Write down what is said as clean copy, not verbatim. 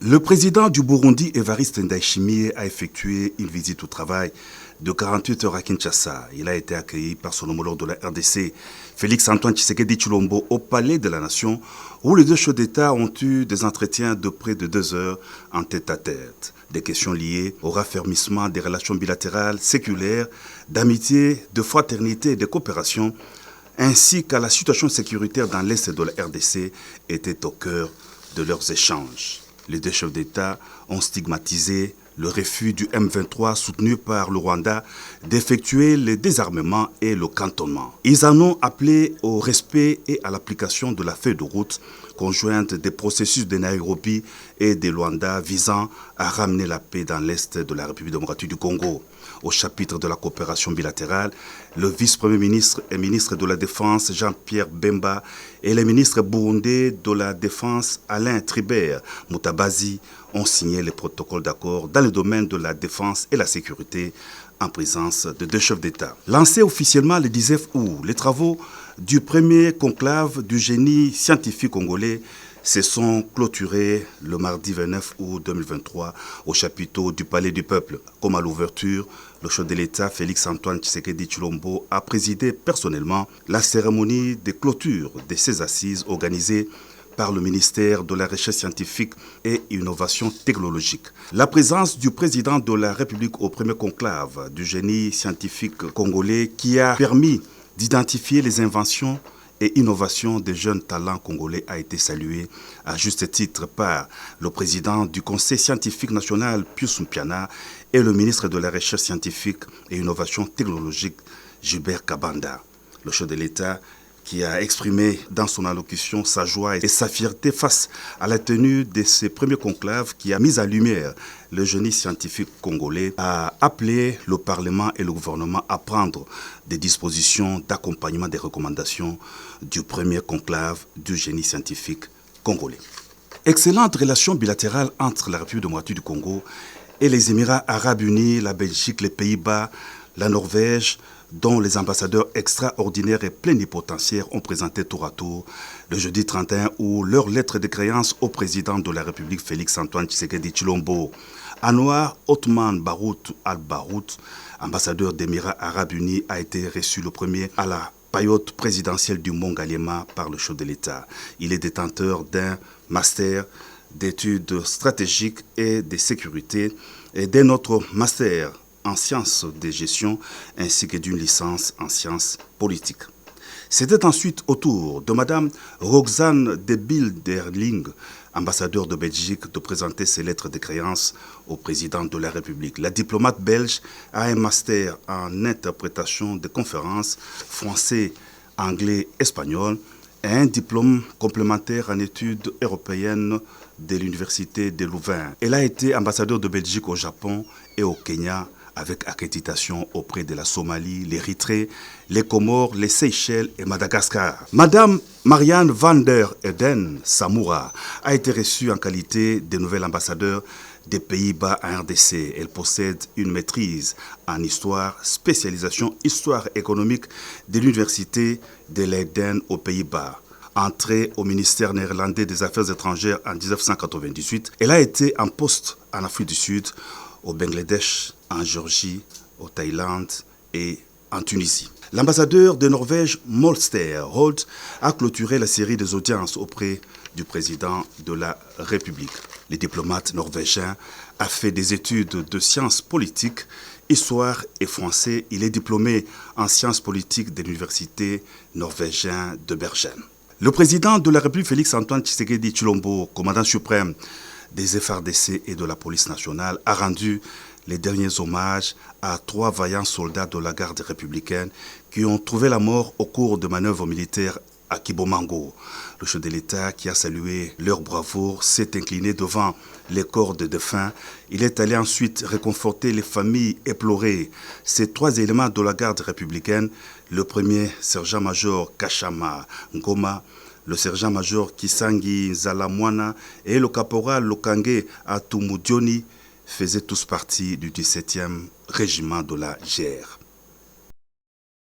Le président du Burundi, Evariste Ndayishimiye, a effectué une visite au travail de 48 heures à Kinshasa. Il a été accueilli par son homologue de la RDC, Félix-Antoine Tshisekedi Tshilombo, au Palais de la Nation, où les deux chefs d'État ont eu des entretiens de près de 2 heures en tête-à-tête. Des questions liées au raffermissement des relations bilatérales, séculaires, d'amitié, de fraternité et de coopération, ainsi qu'à la situation sécuritaire dans l'Est de la RDC, étaient au cœur de leurs échanges. Les deux chefs d'État ont stigmatisé le refus du M23 soutenu par le Rwanda d'effectuer le désarmement et le cantonnement. Ils en ont appelé au respect et à l'application de la feuille de route conjointe des processus de Nairobi et de Luanda visant à ramener la paix dans l'Est de la République démocratique du Congo. Au chapitre de la coopération bilatérale, le vice-premier ministre et ministre de la Défense Jean-Pierre Bemba et le ministre burundais de la Défense Alain Tribert Mutabazi ont signé les protocoles d'accord dans le domaine de la défense et la sécurité en présence de deux chefs d'État. Lancés officiellement le 19 août, les travaux du premier conclave du génie scientifique congolais se sont clôturés le mardi 29 août 2023 au chapiteau du Palais du Peuple. Comme à l'ouverture, le chef de l'État, Félix-Antoine Tshisekedi Tshilombo, a présidé personnellement la cérémonie de clôture de ces assises organisées par le ministère de la Recherche scientifique et Innovation technologique. La présence du président de la République au premier conclave du génie scientifique congolais qui a permis d'identifier les inventions et innovations des jeunes talents congolais a été saluée à juste titre par le président du Conseil scientifique national, Pius Mpiana, et le ministre de la Recherche scientifique et Innovation technologique, Gilbert Kabanda. Le chef de l'État qui a exprimé dans son allocution sa joie et sa fierté face à la tenue de ce premier conclave qui a mis en lumière le génie scientifique congolais, a appelé le Parlement et le gouvernement à prendre des dispositions d'accompagnement des recommandations du premier conclave du génie scientifique congolais. Excellente relation bilatérale entre la République démocratique du Congo et les Émirats arabes unis, la Belgique, les Pays-Bas, la Norvège, dont les ambassadeurs extraordinaires et plénipotentiaires ont présenté tour à tour le jeudi 31 août leur lettre de créance au président de la République Félix-Antoine Tshisekedi Tshilombo. Anwar Othman Barout Al-Barout, ambassadeur des Émirats arabes unis, a été reçu le premier à la paillote présidentielle du Mont Galema par le chef de l'État. Il est détenteur d'un master d'études stratégiques et de sécurité et d'un autre master en sciences de gestion ainsi que d'une licence en sciences politiques. C'était ensuite au tour de Mme Roxane de Bilderling, ambassadeur de Belgique, de présenter ses lettres de créance au président de la République. La diplomate belge a un master en interprétation de conférences français, anglais, espagnol et un diplôme complémentaire en études européennes de l'Université de Louvain. Elle a été ambassadeur de Belgique au Japon et au Kenya, avec accréditation auprès de la Somalie, l'Érythrée, les Comores, les Seychelles et Madagascar. Madame Marianne van der Eden Samoura a été reçue en qualité de nouvelle ambassadeur des Pays-Bas à RDC. Elle possède une maîtrise en histoire, spécialisation histoire économique de l'Université de Leiden aux Pays-Bas. Entrée au ministère néerlandais des Affaires étrangères en 1998, elle a été en poste en Afrique du Sud, au Bangladesh, en Géorgie, au Thaïlande et en Tunisie. L'ambassadeur de Norvège, Molster Holt, a clôturé la série des audiences auprès du président de la République. Le diplomate norvégien a fait des études de sciences politiques, histoire et français. Il est diplômé en sciences politiques de l'université norvégienne de Bergen. Le président de la République, Félix-Antoine Tshisekedi Tshilombo, commandant suprême des FARDC et de la police nationale, a rendu les derniers hommages à 3 vaillants soldats de la garde républicaine qui ont trouvé la mort au cours de manœuvres militaires à Kibomango. Le chef de l'État, qui a salué leur bravoure, s'est incliné devant les corps de défunts. Il est allé ensuite réconforter les familles éplorées. Ces 3 éléments de la garde républicaine, le premier sergent-major Kachama Ngoma, le sergent-major Kisangi Zalamwana et le caporal Lokange Atumudioni faisaient tous partie du 17e régiment de la GR.